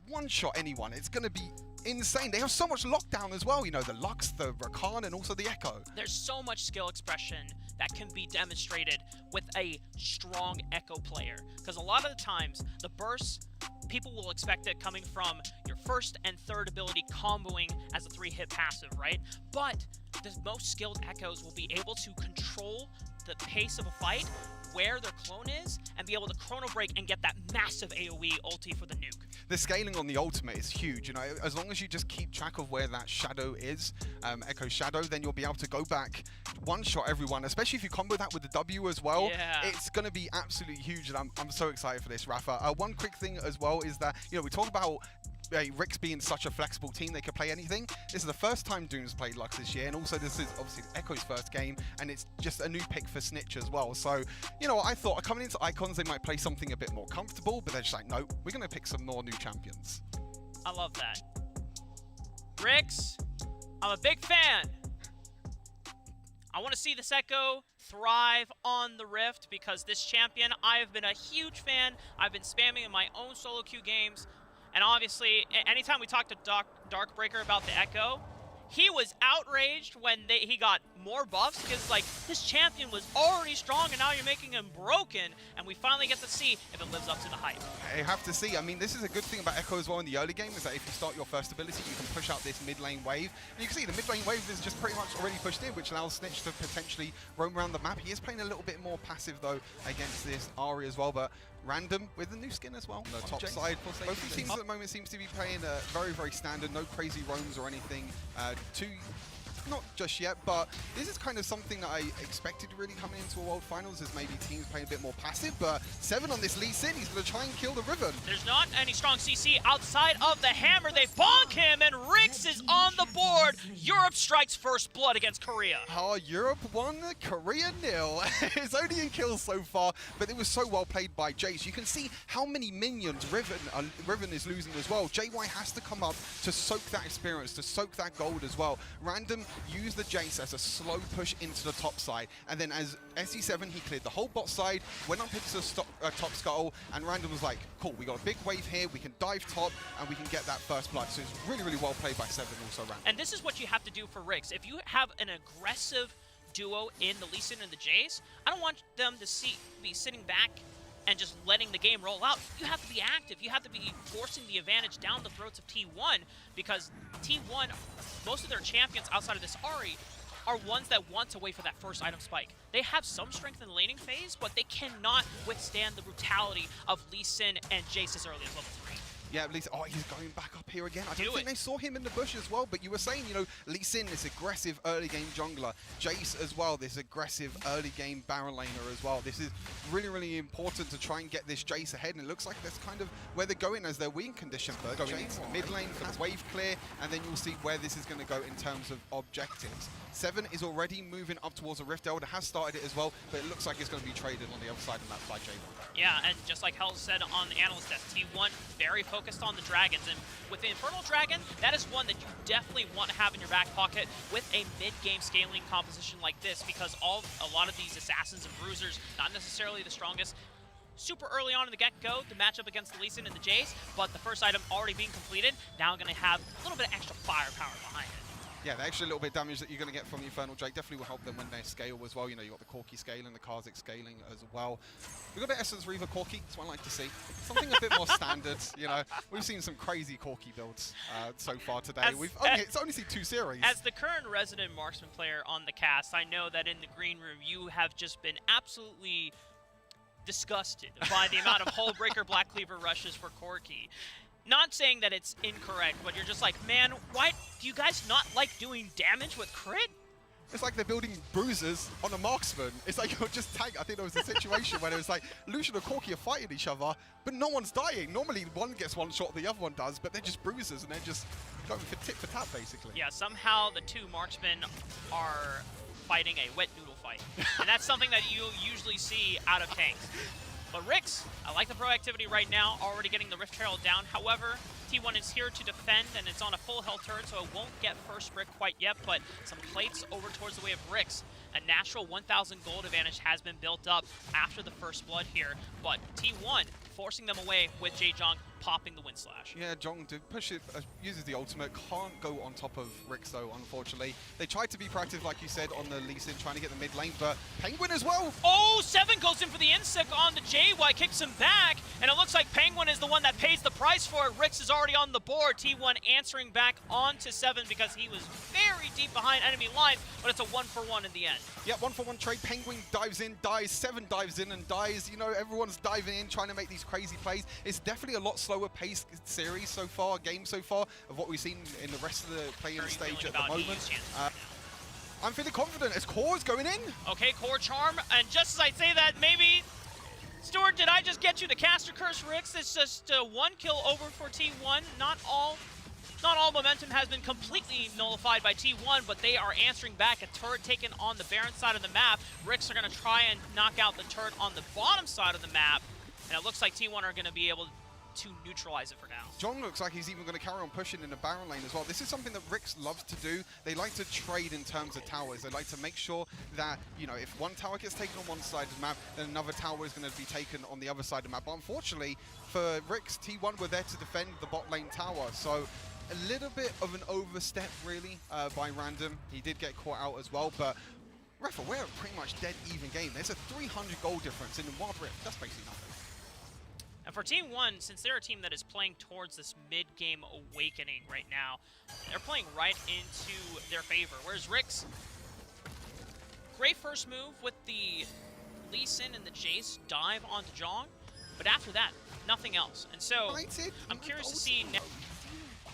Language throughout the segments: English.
one-shot anyone. It's going to be insane. They have so much lockdown as well. You know, the Lux, the Rakan, and also the Echo. There's so much skill expression that can be demonstrated with a strong Echo player. Because a lot of the times, the bursts, people will expect it coming from your first and third ability comboing as a 3-hit passive, right? But the most skilled Echoes will be able to control the pace of a fight, where their clone is, and be able to chrono break and get that massive AoE ulti for the nuke. The scaling on the ultimate is huge. You know, as long as you just keep track of where that shadow is, Echo Shadow, then you'll be able to go back, one-shot everyone, especially if you combo that with the W as well. Yeah. It's going to be absolutely huge, and I'm so excited for this, Rafa. One quick thing as well is that, you know, we talk about RIX being such a flexible team, they could play anything. This is the first time Doom's played Lux this year, and also this is obviously Echo's first game, and it's just a new pick for Snitch as well. So, you know, I thought coming into Icons, they might play something a bit more comfortable, but they're just like, no, we're going to pick some more new champions. I love that. RIX, I'm a big fan. I want to see this Echo thrive on the Rift because this champion, I have been a huge fan. I've been spamming in my own solo queue games. And obviously, anytime we talk to Darkbreaker about the Echo, he was outraged when he got more buffs because, like, this champion was already strong and now you're making him broken. And we finally get to see if it lives up to the hype. I have to see. I mean, this is a good thing about Echo as well in the early game, is that if you start your first ability, you can push out this mid lane wave. And you can see the mid lane wave is just pretty much already pushed in, which allows Snitch to potentially roam around the map. He is playing a little bit more passive, though, against this Ahri as well. But Random with the new skin as well. The top side. Both teams at the moment seems to be playing very, very standard. No crazy roams or anything not just yet, but this is kind of something that I expected really coming into a World Finals, is maybe teams playing a bit more passive, but 7 on this Lee Sin, he's going to try and kill the Riven. There's not any strong CC outside of the hammer. They bonk him, and RIX is on the board. Europe strikes first blood against Korea. Oh, Europe won, Korea nil. It's only in kills so far, but it was so well played by Jace. You can see how many minions Riven is losing as well. JY has to come up to soak that experience, to soak that gold as well. Random used the Jace as a slow push into the top side, and then as SE7, he cleared the whole bot side, went up into the top scuttle, and Random was like, cool, we got a big wave here, we can dive top, and we can get that first blood. So it's really, really well played by 7 also Random. And this is what you have to do for RIX. If you have an aggressive duo in the Lee Sin and the Jace, I don't want them to be sitting back and just letting the game roll out. You have to be active. You have to be forcing the advantage down the throats of T1, because T1, most of their champions outside of this Ahri are ones that want to wait for that first item spike. They have some strength in the laning phase, but they cannot withstand the brutality of Lee Sin and Jace as early as level 3. Yeah, Lee Sin, oh, he's going back up here again. I don't think they saw him in the bush as well, but you were saying, you know, Lee Sin, this aggressive early game jungler. Jace as well, this aggressive early game Baron laner as well. This is really, really important to try and get this Jace ahead, and it looks like that's kind of where they're going as their win condition. But going into the mid lane for the wave clear, and then you'll see where this is going to go in terms of objectives. 7 is already moving up towards a Rift Elder, has started it as well, but it looks like it's going to be traded on the other side of that by J1. Yeah, and just like Hell said on the analyst desk, T1 very focused on the dragons, and with the Infernal Dragon, that is one that you definitely want to have in your back pocket with a mid-game scaling composition like this, because a lot of these assassins and bruisers, not necessarily the strongest, super early on in the get-go to match up against the Lee Sin and the Jace, but the first item already being completed, now going to have a little bit of extra firepower behind it. Yeah, the extra little bit of damage that you're going to get from the Infernal Drake definitely will help them when they scale as well. You know, you got the Corki scaling, the Karzik scaling as well. We've got the Essence Reaver Corki, that's what I like to see. Something a bit more standard, you know. We've seen some crazy Corki builds so far today. It's only seen 2 series. As the current resident marksman player on the cast, I know that in the green room you have just been absolutely disgusted by the amount of Hullbreaker Black Cleaver rushes for Corki. Not saying that it's incorrect, but you're just like, man, why do you guys not like doing damage with crit? It's like they're building bruisers on a marksman. It's like you're just I think there was a situation where it was like Lucian and Corki are fighting each other, but no one's dying. Normally one gets one shot, the other one does, but they're just bruisers and they're just going for tit for tat, basically. Yeah, somehow the 2 marksmen are fighting a wet noodle fight. And that's something that you usually see out of tanks. But RIX, I like the proactivity right now, already getting the Rift Herald down. However, T1 is here to defend, and it's on a full health turret, so it won't get first brick quite yet, but some plates over towards the way of RIX. A natural 1,000 gold advantage has been built up after the first blood here, but T1 forcing them away with Jae-Jong popping the Wind Slash. Yeah, Jong did push it, uses the ultimate, can't go on top of RIX though, unfortunately. They tried to be proactive, like you said, on the Lee Sin, trying to get the mid lane, but Penguin as well. Oh, 7 goes in for the insect on the JY, kicks him back, and it looks like Penguin is the one that pays the price for it. RIX is already on the board. T1 answering back onto 7 because he was very deep behind enemy lines, but it's a 1-for-1 in the end. Yeah, 1-for-1 trade. Penguin dives in, dies, 7 dives in and dies. You know, everyone's diving in, trying to make these crazy plays. It's definitely a lot slower paced series so far, game so far, of what we've seen in the rest of the playing stage at the moment. I'm feeling confident as Core's going in. Okay, Core Charm, and just as I say that, maybe... Stuart, did I just get you the Caster Curse, RIX? It's just 1 kill over for T1. Not all momentum has been completely nullified by T1, but they are answering back. A turret taken on the Baron side of the map. RIX are going to try and knock out the turret on the bottom side of the map, and it looks like T1 are going to be able to neutralize it for now. Jong looks like he's even going to carry on pushing in the Baron lane as well. This is something that RIX loves to do. They like to trade in terms of towers. They like to make sure that, you know, if one tower gets taken on one side of the map, then another tower is going to be taken on the other side of the map. But unfortunately, for RIX, T1 were there to defend the bot lane tower. So a little bit of an overstep, really, by Random. He did get caught out as well, but Refa, we're a pretty much dead even game. There's a 300 goal difference in the Wild Rift. That's basically nothing. And for Team 1, since they're a team that is playing towards this mid-game awakening right now, they're playing right into their favor. Whereas RIX, great first move with the Lee Sin and the Jace dive onto Jong, but after that, nothing else. And so, I'm curious to see...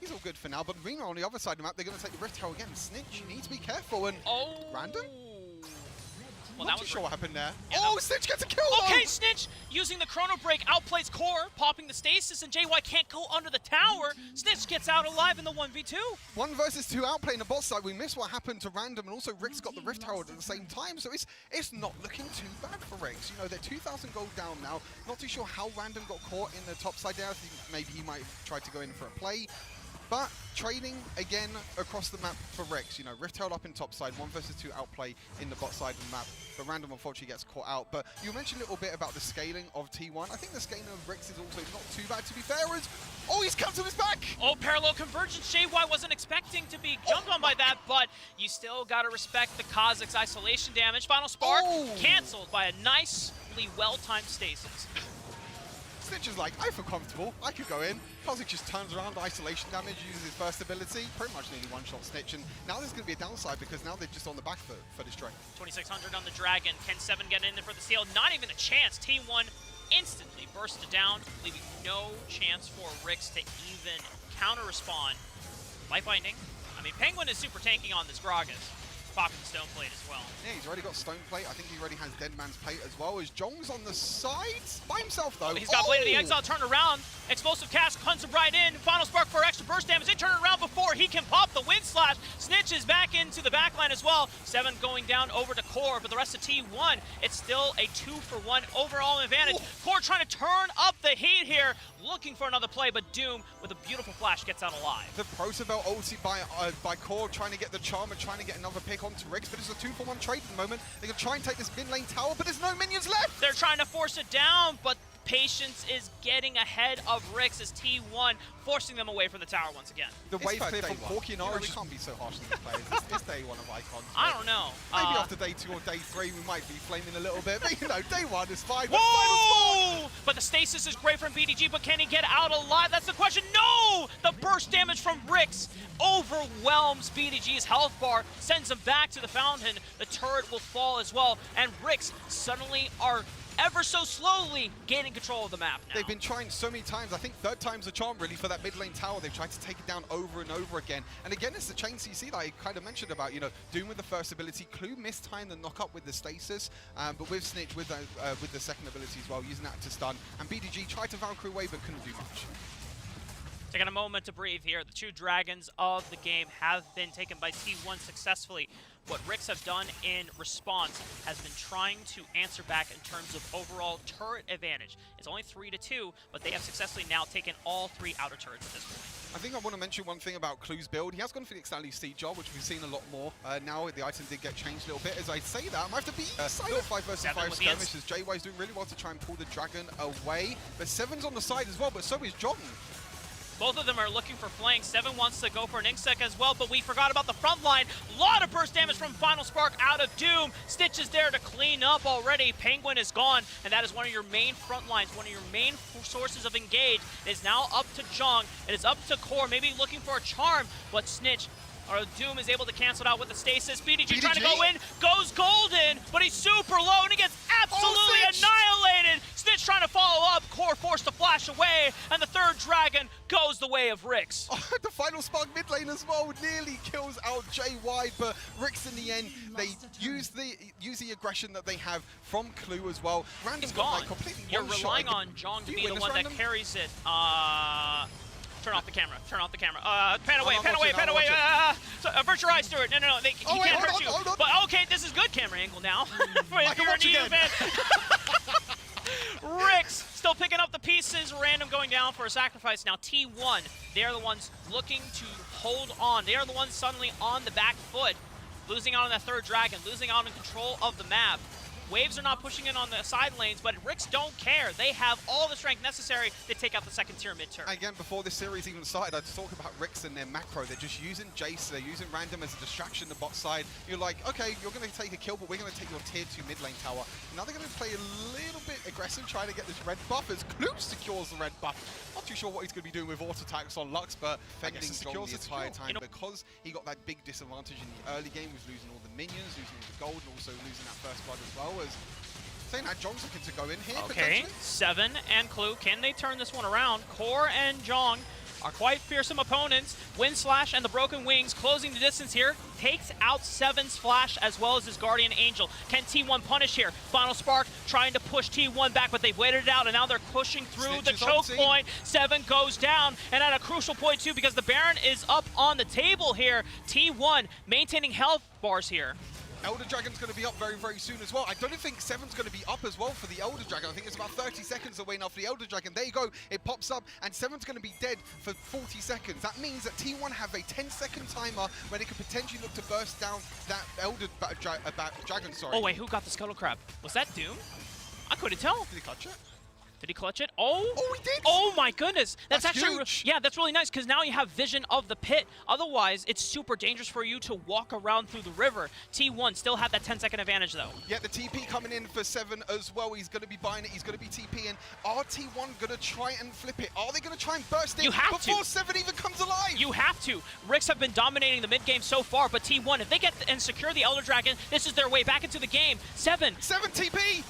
He's all good for now, but Reno on the other side of the map, they're going to take the Rift Tower again. Snitch, you need to be careful. And Random? Well, Not too sure what happened there. Yeah, Snitch gets a kill! Okay, Snitch using the Chrono Break outplays Core, popping the stasis, and JY can't go under the tower. Snitch gets out alive in the 1v2. 1 versus 2 outplay in the bot side. We missed what happened to Random, and also RIX got the Rift Tower at the same time, so it's not looking too bad for RIX. You know, they're 2,000 gold down now. Not too sure how Random got caught in the top side there. I think maybe he might have tried to go in for a play. But trading again across the map for RIX. You know, Rift held up in top side, 1 versus 2 outplay in the bot side of the map. But Random unfortunately gets caught out. But you mentioned a little bit about the scaling of T1. I think the scaling of RIX is also not too bad, to be fair. He's cancelled his back! Oh, parallel convergence. JY wasn't expecting to be jumped on by that, but you still gotta respect the Kazakh's isolation damage. Final spark cancelled by a nicely well-timed stasis. Snitch is like, I feel comfortable, I could go in. Kazik just turns around, isolation damage, uses his first ability, pretty much nearly one-shot Snitch, and now there's going to be a downside because now they're just on the back foot for this trade. 2,600 on the Dragon. Can 7 get in there for the steal? Not even a chance. T1 instantly bursted down, leaving no chance for RIX to even counter-respond. Light Binding. I mean, Penguin is super tanking on this Gragas. Popping the Stone Plate as well. Yeah, he's already got Stone Plate. I think he already has Dead Man's Plate as well. As Jong's on the side by himself, though. He's got Blade of the Exile turned around. Explosive cast hunts him right in. Final spark for extra burst damage. They turn it around before he can pop the Wind Slash. Snitch is back into the backline as well. 7 going down over to Core, but the rest of T1, it's still a 2-for-1 overall advantage. Core trying to turn up the heat here, looking for another play, but Doom with a beautiful flash gets out alive. The Protobelt ulti by Core, trying to get the Charmer, trying to get another pick onto RIX, but it's a 2-for-1 trade at the moment. They're going to try and take this mid lane tower, but there's no minions left! They're trying to force it down, but Patience is getting ahead of RIX as T1 forcing them away from the tower once again. The wave clear from Corky and Orange can't be so harsh on these players. It's day 1 of Icons. I don't know. Maybe after day 2 or day 3 we might be flaming a little bit, but you know, day 1 is fine. Whoa! But the stasis is great from BDG, but can he get out alive? That's the question. No! The burst damage from RIX overwhelms BDG's health bar, sends him back to the fountain. The turret will fall as well, and RIX suddenly are ever so slowly gaining control of the map now. They've been trying so many times. I think 3rd time's the charm really for that mid lane tower. They've tried to take it down over and over again. And again, it's the chain CC that I kind of mentioned about, you know, Doom with the first ability, Clue missed time the knock up with the stasis, but with Snitch with the second ability as well, using that to stun. And BDG tried to Valkyrie away but couldn't do much. Taking a moment to breathe here. The 2 dragons of the game have been taken by T1 successfully. what RIX have done in response has been trying to answer back in terms of overall turret advantage. It's only 3-2, but they have successfully now taken all 3 outer turrets at this point. I think I want to mention one thing about Clue's build. He has gone for the Extended Siege job, which we've seen a lot more. Now the item did get changed a little bit. As I say that, I might have to be silent. 5 versus 5 skirmish as Day1 doing really well to try and pull the Dragon away. But Seven's on the side as well, but so is John. Both of them are looking for flanks. Seven wants to go for an Inksec as well, but we forgot about the front line. A lot of burst damage from Final Spark out of Doom. Stitch is there to clean up already. Penguin is gone, and that is one of your main front lines, one of your main sources of engage. It is now up to Jong. It is up to Core, maybe looking for a charm, but Snitch or Doom is able to cancel it out with the stasis. BDG trying to go in, goes golden, but he's super low and he gets absolutely annihilated. Snitch trying to follow up, Core forced to flash away, and the third dragon goes the way of RIX. Oh, the Final Spark mid lane as well nearly kills out Day1, but RIX in the end, they use the aggression that they have from Clue as well. Random got like completely You're relying on Jong to be the one that carries it. Turn off the camera. Turn off the camera. Pan away, pan away, pan away. Avert your eyes, Stuart. No, he can't hurt you. But okay, this is good camera angle now. RIX still picking up the pieces. Random going down for a sacrifice. Now T1, they're the ones looking to hold on. They are the ones suddenly on the back foot. Losing out on that third dragon. Losing out on control of the map. Waves are not pushing in on the side lanes, but RIX don't care. They have all the strength necessary to take out the second tier mid-turn. Again, before this series even started, I talked about RIX and their macro. They're just using Jace, they're using Random as a distraction in the bot side. You're like, okay, you're going to take a kill, but we're going to take your tier 2 mid lane tower. Now they're going to play a little bit aggressive, trying to get this red buff as Clue secures the red buff. Not too sure what he's going to be doing with auto attacks on Lux, but Fending secures the entire time because he got that big disadvantage in the early game. He was losing all the minions, losing all the gold, and also losing that first blood as well. As saying that Jong's looking to go in here. Okay, Seven and Clue, can they turn this one around? Core and Jong are quite fearsome opponents. Wind Slash and the Broken Wings closing the distance here. Takes out Seven's Flash as well as his Guardian Angel. Can T1 punish here? Final Spark trying to push T1 back, but they've waited it out, and now they're pushing through the choke point. Seven goes down, and at a crucial point too, because the Baron is up on the table here. T1 maintaining health bars here. Elder Dragon's going to be up very, very soon as well. I don't think Seven's going to be up as well for the Elder Dragon. I think it's about 30 seconds away now for the Elder Dragon. There you go. It pops up, and Seven's going to be dead for 40 seconds. That means that T1 have a 10-second timer where they could potentially look to burst down that Elder Dragon, sorry. Oh, wait, who got the Scuttle Crab? Was that Doom? I couldn't tell. Did he clutch it? Did he clutch it? Oh! Oh, he did! Oh my goodness! That's actually huge. Yeah, that's really nice because now you have vision of the pit. Otherwise, it's super dangerous for you to walk around through the river. T1 still have that 10-second advantage though. Yeah, the TP coming in for Seven as well. He's going to be buying it. He's going to be TPing. Are T1 going to try and flip it? Are they going to try and burst in before Seven even comes alive? You have to. RIX have been dominating the mid game so far, but T1, if they get and secure the Elder Dragon, this is their way back into the game. Seven TP,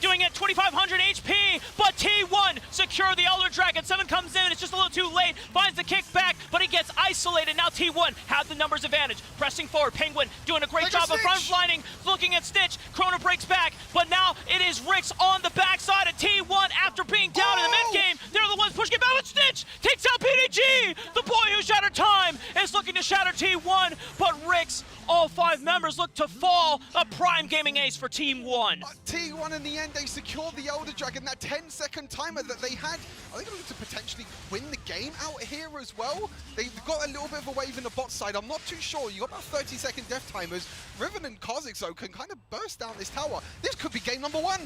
doing it 2,500 HP, but T1 secure the Elder Dragon. Seven comes in, it's just a little too late, finds the kickback, but he gets isolated. Now T1 have the numbers advantage, pressing forward. Penguin doing a great job of front-lining, looking at Stitch. Chrono breaks back, but now it is RIX on the backside of T1 after being down in the mid-game. They're the ones pushing it back with Stitch. Takes out PDG. The boy who shattered time is looking to shatter T1, but RIX, all 5 members look to fall. A prime gaming ace for Team 1. T1 in the end, they secured the Elder Dragon. That 10-second timer that they had, are they going to potentially win the game out here as well? They've got a little bit of a wave in the bot side. I'm not too sure. You got about 30-second death timers. Riven and Kha'Zix, though, can kind of burst down this tower. This could be game number 1.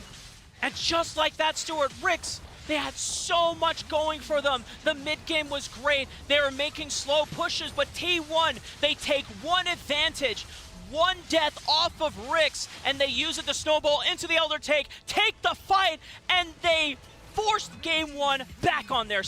And just like that, Stuart, RIX, they had so much going for them. The mid game was great. They were making slow pushes, but T1, they take one advantage, one death off of RIX, and they use it to snowball into the Elder take the fight, and they forced game 1 back on their